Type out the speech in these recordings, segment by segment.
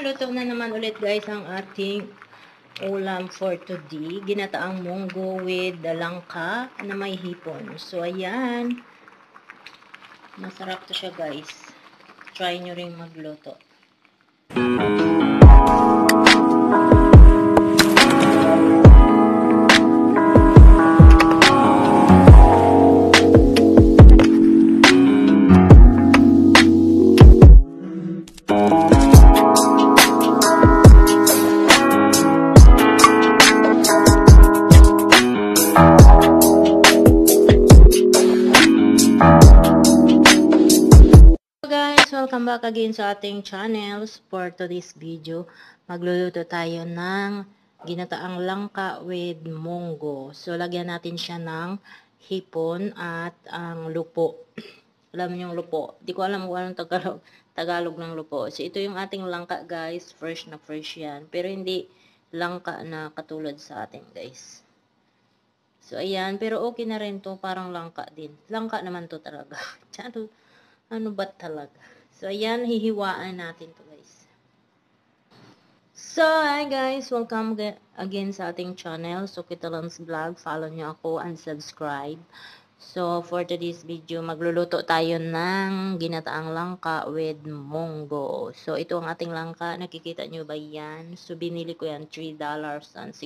ayan, luto na naman ulit guys ang ating ulam for today. Ginataang munggo with dalangka na may hipon. So, ayan. Masarap to siya guys. Try nyo rin magluto. Welcome back again sa ating channel. For today's video, magluluto tayo ng ginataang langka with munggo. So, lagyan natin siya ng hipon at ang lupo. Alam niyo yung lupo. Di ko alam kung anong Tagalog ng lupo. So, ito yung ating langka guys. Fresh na fresh yan. Pero hindi langka na katulad sa atin guys. So, ayan. Pero okay na rin to. Parang langka din. Langka naman to talaga. Ano ba talaga? So, ayan, hihiwaan natin to guys. So, hi guys! Welcome again sa ating channel. So, Kitalans Vlog. Follow nyo ako and subscribe. So, for today's video, magluluto tayo ng ginataang langka with munggo. So, ito ang ating langka. Nakikita nyo ba yan? So, binili ko yan $3.60.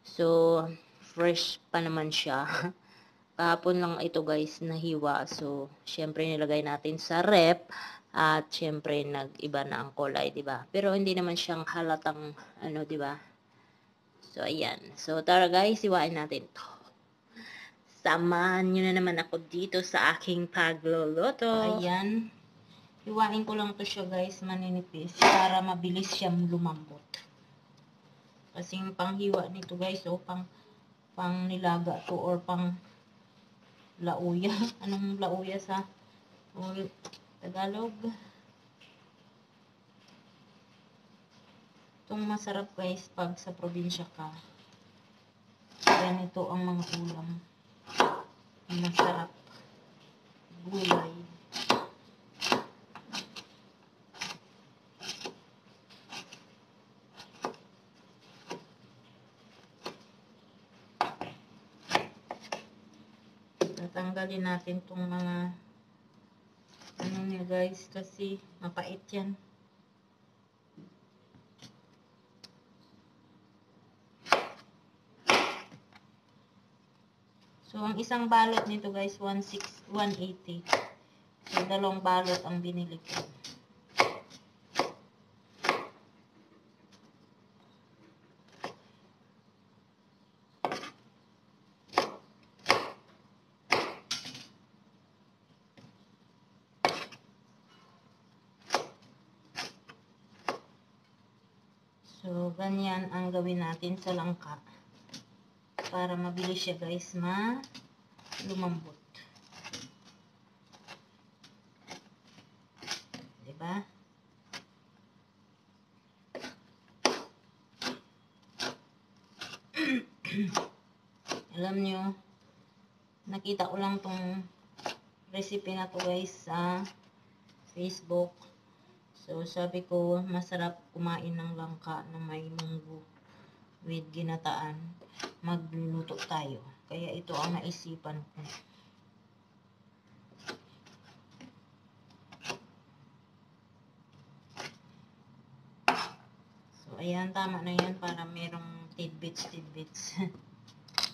So, fresh pa naman siya. Kahapon lang ito guys nahiwa. So, syempre nilagay natin sa rep at syempre nag-iba na ang kulay, 'di ba? Pero hindi naman siyang halatang ano, 'di ba? So, ayan. So, tara guys, hiwain natin 'to. Samahan niyo na naman ako dito sa aking pagluluto. Ayan. Hiwain ko lang 'to siya guys, maninipis para mabilis siyang lumambot. Kasi yung panghiwa nito guys, pang nilaga to or pang lauya. Anong lauya sa Tagalog? Itong masarap guys pag sa probinsya ka. Ganito ang mga ulam. Masarap. Gulay. Tatanggalin natin itong mga ano niya guys kasi mapait yan. So, ang isang balot nito guys, 180. So, dalawang balot ang binili ko. So, ganyan ang gawin natin sa langka. Para mabilis siya guys lumambot. Diba? Alam nyo, nakita ko lang tong recipe na to guys sa Facebook. So, sabi ko, masarap kumain ng langka na may munggo with ginataan. Magluluto tayo. Kaya ito ang naisipan ko. So, ayan, tama na yan para merong tidbits.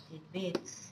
Tidbits.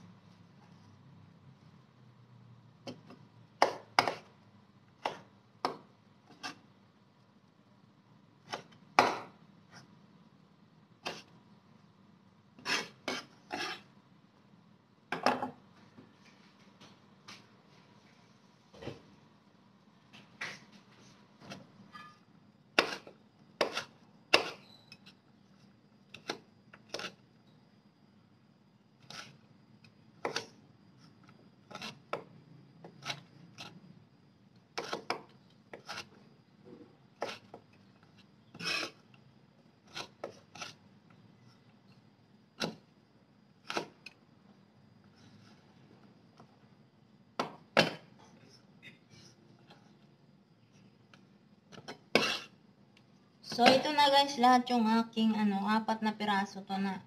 So, ito na guys, lahat yung aking, 4 na piraso to na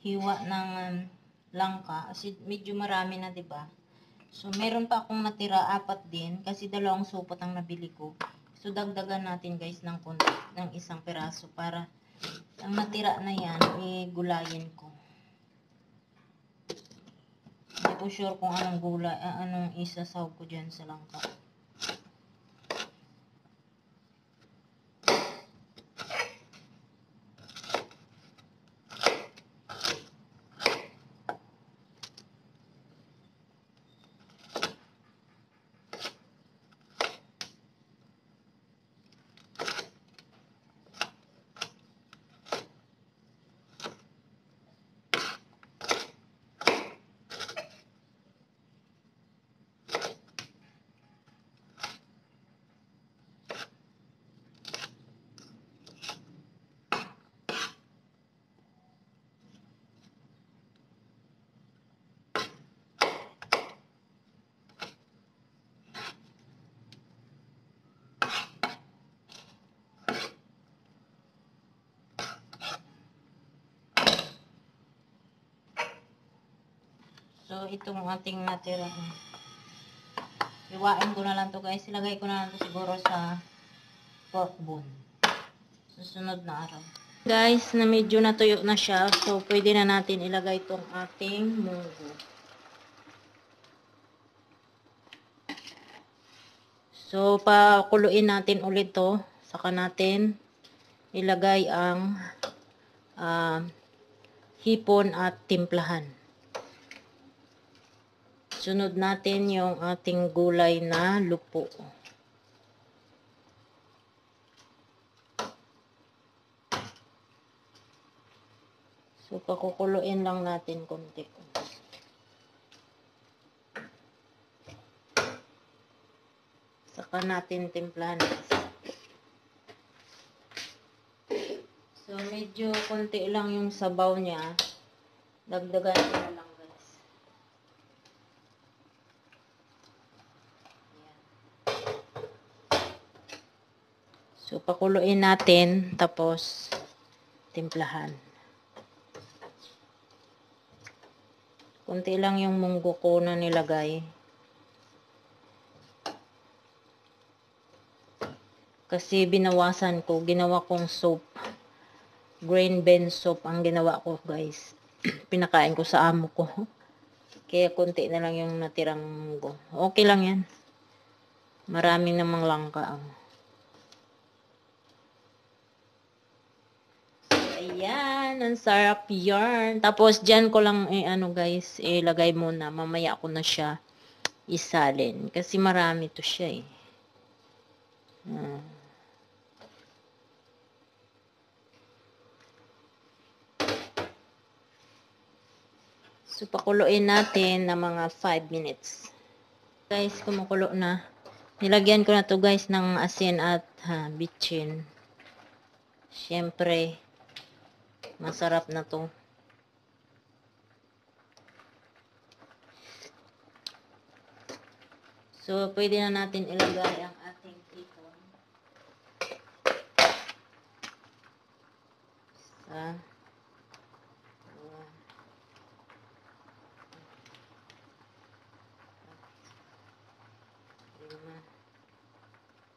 hiwa ng langka. Kasi medyo marami na, 'di ba? So, meron pa akong natira, 4 din. Kasi 2 supot ang nabili ko. So, dagdagan natin guys ng konti, ng 1 piraso para ang natira na yan, gulayin ko. Hindi ko sure kung anong gulay, anong isasaw ko dyan sa langka. So, itong ating natira. Iwain ko na lang to guys. Ilagay ko na lang to siguro sa pork bone. Susunod na araw. Guys, na medyo natuyo na siya. So, pwede na natin ilagay itong ating munggo. So, pakuluin natin ulit to. Saka natin ilagay ang hipon at timplahan. Sunod natin yung ating gulay na lupo. So, pakukuluin lang natin konti. Saka natin timplahan. So, medyo konti lang yung sabaw niya. Dagdagan ko na lang guys. Ayan. So, pakuluin natin. Tapos, timplahan. Konti lang yung munggo ko na nilagay. Kasi binawasan ko. Ginawa kong soup. Grain bean soup ang ginawa ko guys. Pinakain ko sa amo ko. Kaya konti na lang yung natirang munggo. Okay lang yan. Maraming namang langka. Ayan, ang sarap yarn. Tapos dyan ko lang guys, ilagay muna. Mamaya ko na siya isalin. Kasi marami to siya eh. So, pakuluin natin na mga 5 minutes. Guys, kumukulo na. Nilagyan ko na to guys ng asin at bitchin. Siyempre, masarap na to. So, pwede na natin ilagay ang ating hipon. Isa. Dua. Lima.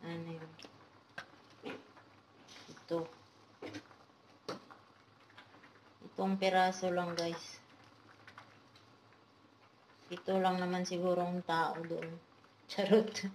Anim. Ito. Itong piraso lang guys. Ito lang naman siguro ang tao doon. Charot.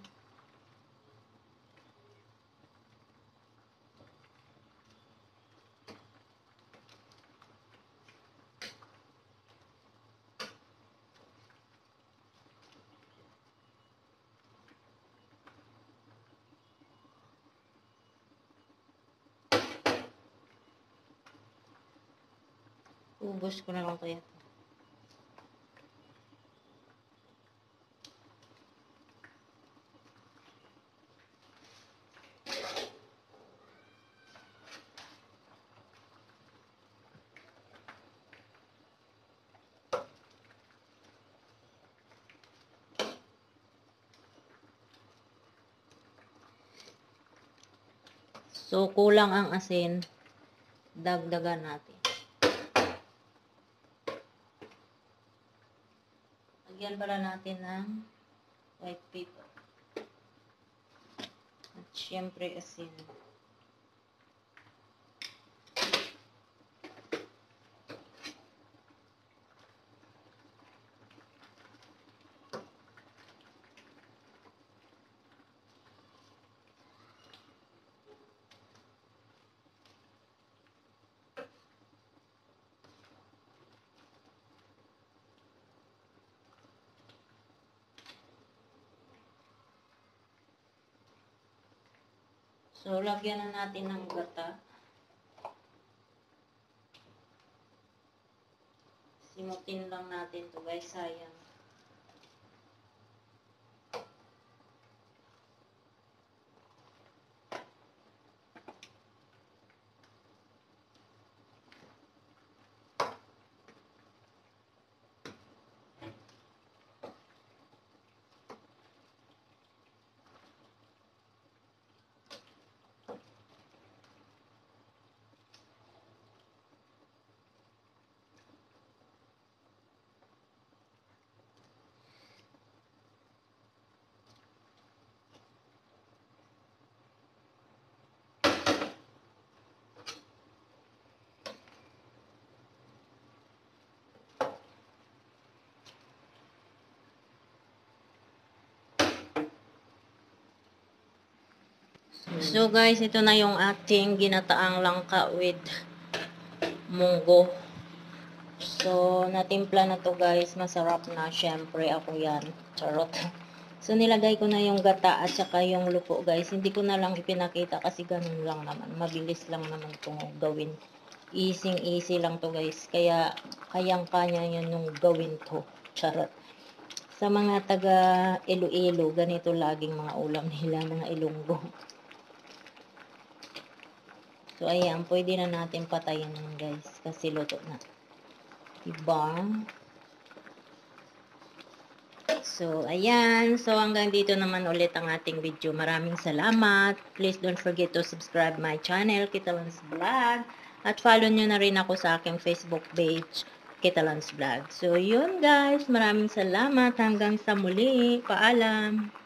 Ubos ko na lang kaya ito. So, kulang ang asin. Dagdagan natin. Lagyan pala natin ng white pepper. At syempre asin. So, lagyan na natin ng gata. Simutin lang natin to guys, sayang. So guys, ito na yung ating ginataang langka with munggo. So, natimpla na to guys. Masarap na. Syempre, ako yan. Charot. So, nilagay ko na yung gata at saka yung lupo guys. Hindi ko na lang ipinakita kasi ganun lang naman. Mabilis lang naman itong gawin. Easy lang to guys. Kaya, kayang-kanya yun nung gawin to. Charot. Sa mga taga Iloilo, ganito laging mga ulam nila, mga Ilonggo. So, ayan, pwede na natin patayin guys, kasi luto na. Diba? So, ayan. So, hanggang dito naman ulit ang ating video. Maraming salamat. Please don't forget to subscribe my channel, Kitalans Vlog. At follow nyo na rin ako sa aking Facebook page, Kitalans Vlog. So, yun guys. Maraming salamat. Hanggang sa muli. Paalam.